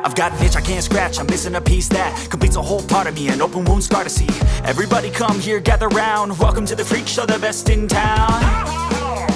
I've got an itch I can't scratch, I'm missing a piece that completes a whole part of me, an open wound scar to see. Everybody come here, gather round, welcome to the freak show, the best in town.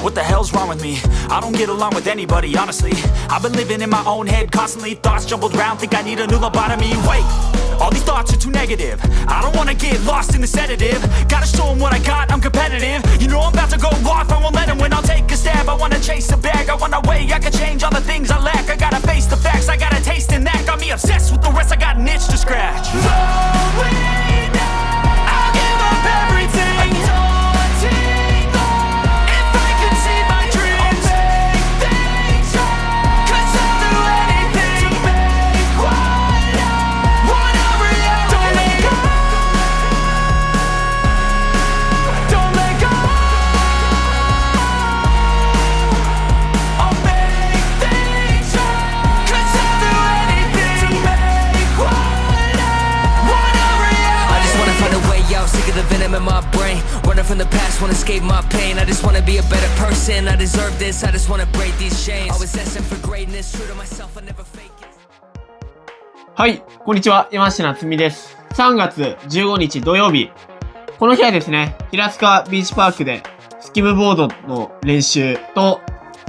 What the hell's wrong with me? I don't get along with anybody, honestly. I've been living in my own head constantly, thoughts jumbled round, think I need a new lobotomy. Wait, all these thoughts are too negative. I don't wanna get lost in the sedative. Gotta show them what I got, I'm competitive. You know I'm about to go off, I won't let them win, I'll take a stab. I wanna chase a bag, I want a way I can change all the things I lack. I gotta face the facts, I got a taste in that. Got me obsessed with the rest, I got an itch to scratch. No way now, I'll give up everything. The venom in my brain, running from the past, wanna escape my pain. I just wanna be a better person, I deserve this, I just wanna break these chains. Always asking for greatness, true to myself, I never fake it. はい、こんにちは、山下夏美です。3月15日土曜日。この日はですね、平塚ビーチパークでスキムボードの練習と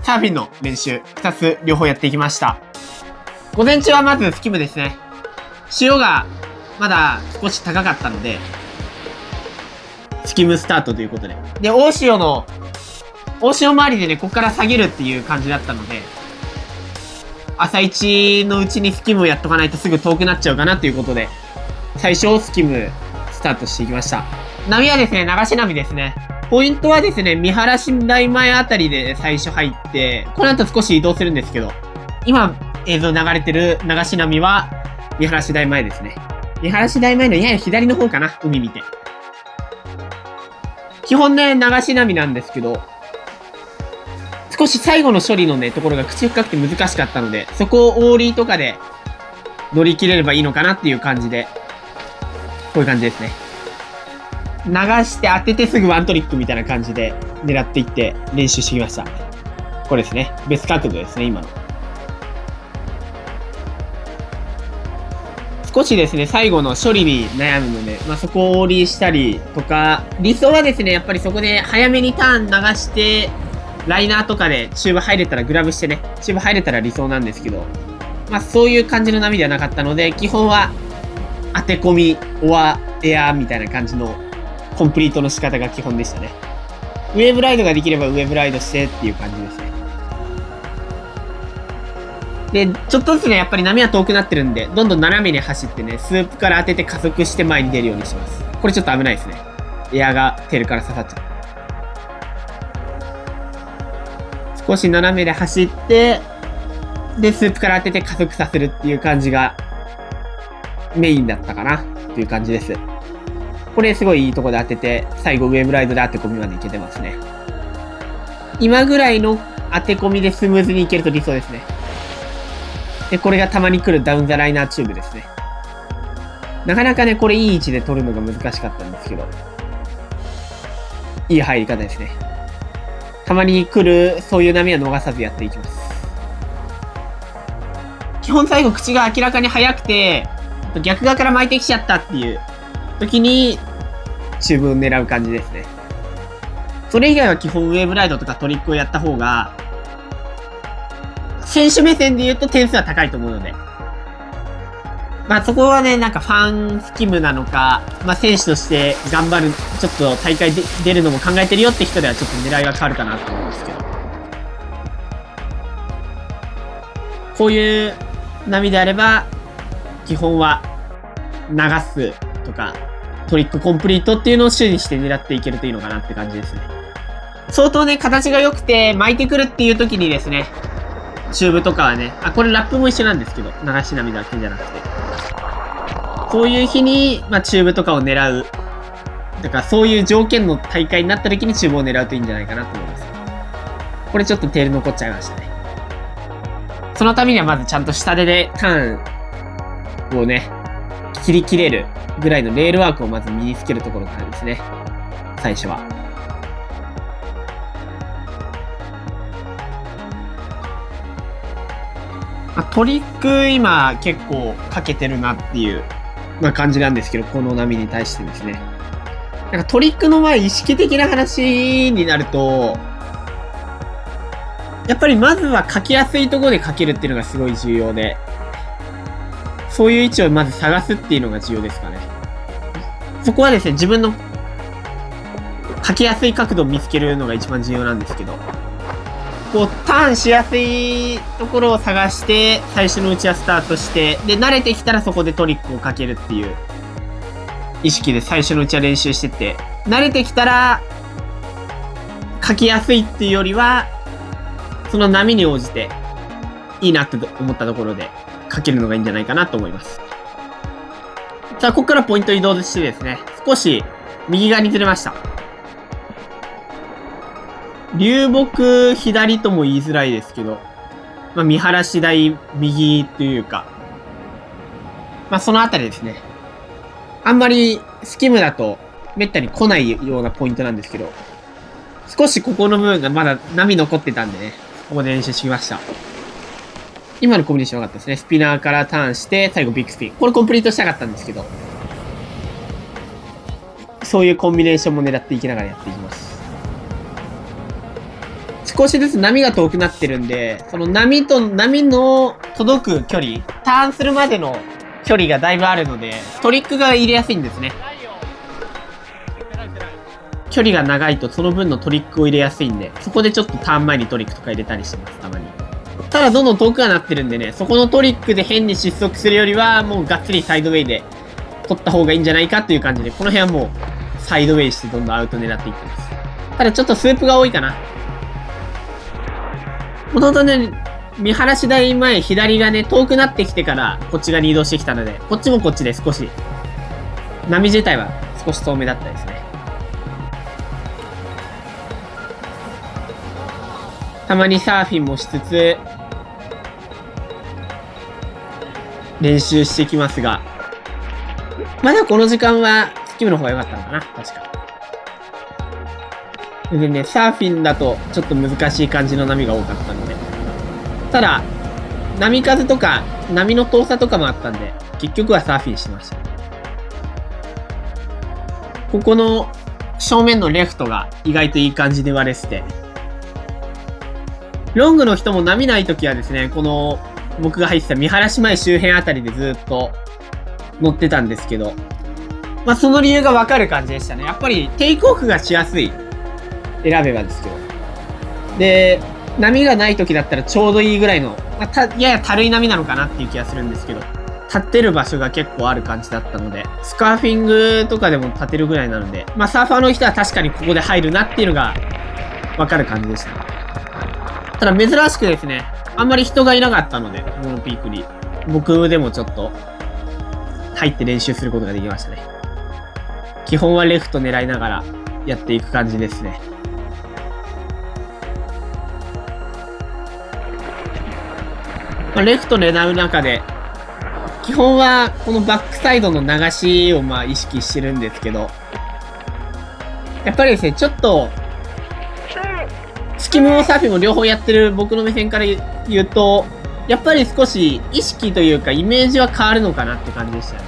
サーフィンの練習、2つ両方やっていきました。午前中はまずスキムですね。潮がまだ少し高かったので、スキムスタートということで。で、大潮周りでね、ここから下げるっていう感じだったので、朝一のうちにスキムをやっとかないとすぐ遠くなっちゃうかなということで、最初スキムスタートしていきました。波はですね、流し波ですね。ポイントはですね、見晴らし台前あたりで最初入って、この後少し移動するんですけど、今映像流れてる流し波は見晴らし台前ですね。見晴らし台前のやや左の方かな、海見て。基本ね、流し波なんですけど、少し最後の処理のね、ところが口深くて難しかったので、そこをオーリーとかで乗り切れればいいのかなっていう感じで、こういう感じですね。流して当ててすぐワントリックみたいな感じで狙っていって練習してきました。これですね。別角度ですね、今の。少しですね、最後の処理に悩むので、そこをオーリーしたりとか、理想はですね、やっぱりそこで早めにターン流して、ライナーとかでチューブ入れたらグラブしてね、チューブ入れたら理想なんですけど、そういう感じの波ではなかったので、基本は当て込み、オア、エアーみたいな感じのコンプリートの仕方が基本でしたね。ウェーブライドができればウェーブライドしてっていう感じですね。で、ちょっとずつね、やっぱり波は遠くなってるんで、どんどん斜めに走ってね、スープから当てて加速して前に出るようにします。これちょっと危ないですね。エアがテールから刺さっちゃう。少し斜めで走って、で、スープから当てて加速させるっていう感じがメインだったかなっていう感じです。これすごいいいとこで当てて、最後ウェーブライドで当て込みまでいけてますね。今ぐらいの当て込みでスムーズにいけると理想ですね。で、これがたまに来るダウンザライナーチューブですね。なかなかね、これいい位置で取るのが難しかったんですけど、いい入り方ですね。たまに来る、そういう波は逃さずやっていきます。基本最後口が明らかに速くて、逆側から巻いてきちゃったっていう時に、チューブを狙う感じですね。それ以外は基本ウェーブライドとかトリックをやった方が、選手目線で言うと点数は高いと思うので。そこはね、なんかファンスキムなのか、選手として頑張る、ちょっと大会で出るのも考えてるよって人ではちょっと狙いが変わるかなと思うんですけど。こういう波であれば、基本は流すとか、トリックコンプリートっていうのを主にして狙っていけるといいのかなって感じですね。相当ね、形が良くて巻いてくるっていう時にですね、チューブとかはね、これラップも一緒なんですけど、流し波だけじゃなくて。そういう日に、チューブとかを狙う。だからそういう条件の大会になった時にチューブを狙うといいんじゃないかなと思います。これちょっとテール残っちゃいましたね。そのためにはまずちゃんと下手でターンをね、切り切れるぐらいのレールワークをまず身につけるところからですね。最初は。トリック今結構かけてるなっていう、感じなんですけど、この波に対してですね。なんかトリックの前意識的な話になると、やっぱりまずはかけやすいところでかけるっていうのがすごい重要で、そういう位置をまず探すっていうのが重要ですかね。そこはですね、自分のかけやすい角度を見つけるのが一番重要なんですけど、こうターンしやすいところを探して最初のうちはスタートして、で慣れてきたらそこでトリックをかけるっていう意識で最初のうちは練習してって、慣れてきたらかけやすいっていうよりはその波に応じていいなって思ったところでかけるのがいいんじゃないかなと思います。さあここからポイント移動してですね、少し右側にずれました。流木左とも言いづらいですけど、見晴らし台右というか、そのあたりですね。あんまりスキムだとめったに来ないようなポイントなんですけど、少しここの部分がまだ波残ってたんでね、ここで練習してきました。今のコンビネーション良かったですね。スピナーからターンして、最後ビッグスピン。これコンプリートしたかったんですけど、そういうコンビネーションも狙っていきながらやっていきます。少しずつ波が遠くなってるんで、その波と波の届く距離、ターンするまでの距離がだいぶあるので、トリックが入れやすいんですね。距離が長いとその分のトリックを入れやすいんで、そこでちょっとターン前にトリックとか入れたりしてます、たまに。ただどんどん遠くがなってるんでね、そこのトリックで変に失速するよりは、もうがっつりサイドウェイで取った方がいいんじゃないかっていう感じで、この辺はもうサイドウェイしてどんどんアウト狙っていってます。ただちょっとスープが多いかな。もともとね、見晴らし台前左がね、遠くなってきてからこっち側に移動してきたので、こっちもこっちで少し、波自体は少し遠めだったですね。たまにサーフィンもしつつ、練習してきますが、まだこの時間はスキムの方が良かったのかな、確か。でね、サーフィンだとちょっと難しい感じの波が多かったので。ただ、波風とか波の遠さとかもあったんで、結局はサーフィンしました。ここの正面のレフトが意外といい感じで割れてて、ロングの人も波ない時はですね、この僕が入ってた見晴らし前周辺あたりでずっと乗ってたんですけど、その理由がわかる感じでしたね。やっぱりテイクオフがしやすい。選べばですけど。で、波がない時だったらちょうどいいぐらいの、やや軽い波なのかなっていう気がするんですけど、立ってる場所が結構ある感じだったので、スカーフィングとかでも立てるぐらいなので、サーファーの人は確かにここで入るなっていうのがわかる感じでしたね。ただ珍しくですね、あんまり人がいなかったので、このピークに。僕でもちょっと入って練習することができましたね。基本はレフト狙いながらやっていく感じですね。レフト狙う中で、基本はこのバックサイドの流しを意識してるんですけど、やっぱりですね、ちょっと、スキムもサーフィンも両方やってる僕の目線から言うと、やっぱり少し意識というかイメージは変わるのかなって感じでしたね。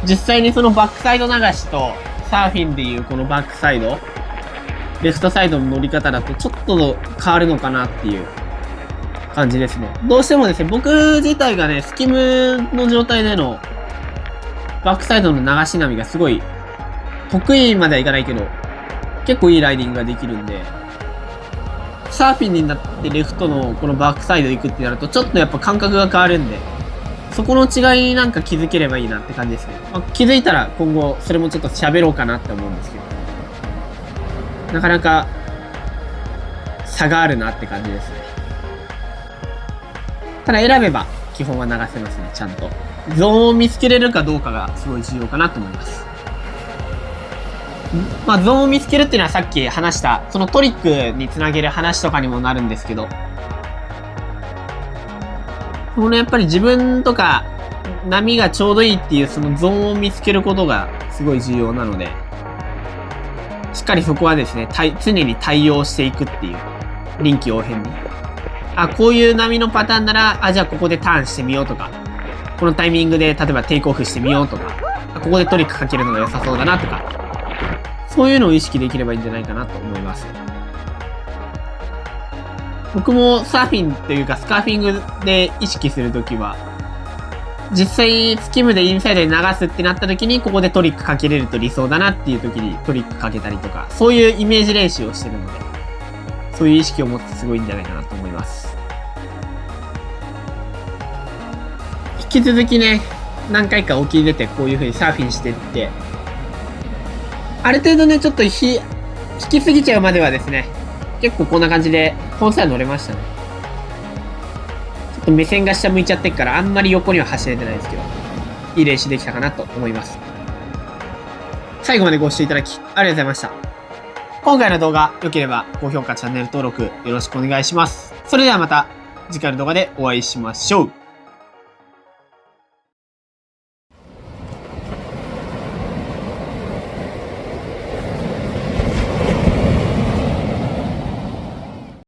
実際にそのバックサイド流しとサーフィンでいうこのバックサイド、レフトサイドの乗り方だとちょっと変わるのかなっていう感じですね。どうしてもですね、僕自体がね、スキムの状態でのバックサイドの流し波がすごい得意まではいかないけど、結構いいライディングができるんで、サーフィンになってレフトのこのバックサイド行くってなるとちょっとやっぱ感覚が変わるんで、そこの違いになんか気づければいいなって感じですね。気づいたら今後それもちょっと喋ろうかなって思うんですけど、なかなか差があるなって感じですね。ただ選べば基本は流せますね、ちゃんと。ゾーンを見つけれるかどうかがすごい重要かなと思います。ゾーンを見つけるっていうのはさっき話した、そのトリックにつなげる話とかにもなるんですけど、このやっぱり自分とか波がちょうどいいっていうそのゾーンを見つけることがすごい重要なので、しっかりそこはですね、常に対応していくっていう、臨機応変に。あ、こういう波のパターンなら、あ、じゃあここでターンしてみようとか、このタイミングで例えばテイクオフしてみようとか、ここでトリックかけるのが良さそうだなとか、そういうのを意識できればいいんじゃないかなと思います。僕もサーフィンというかスカーフィングで意識するときは、実際スキムでインサイドに流すってなったときに、ここでトリックかけれると理想だなっていうときにトリックかけたりとか、そういうイメージ練習をしてるので、そういう意識を持ってすごいんじゃないかなと思います。引き続きね、何回か沖に出てこういう風にサーフィンしてって、ある程度ね、ちょっと引きすぎちゃうまではですね、結構こんな感じで本数は乗れましたね。ちょっと目線が下向いちゃってっからあんまり横には走れてないですけど、いい練習できたかなと思います。最後までご視聴いただきありがとうございました。今回の動画良ければ高評価、チャンネル登録よろしくお願いします。それではまた次回の動画でお会いしましょう。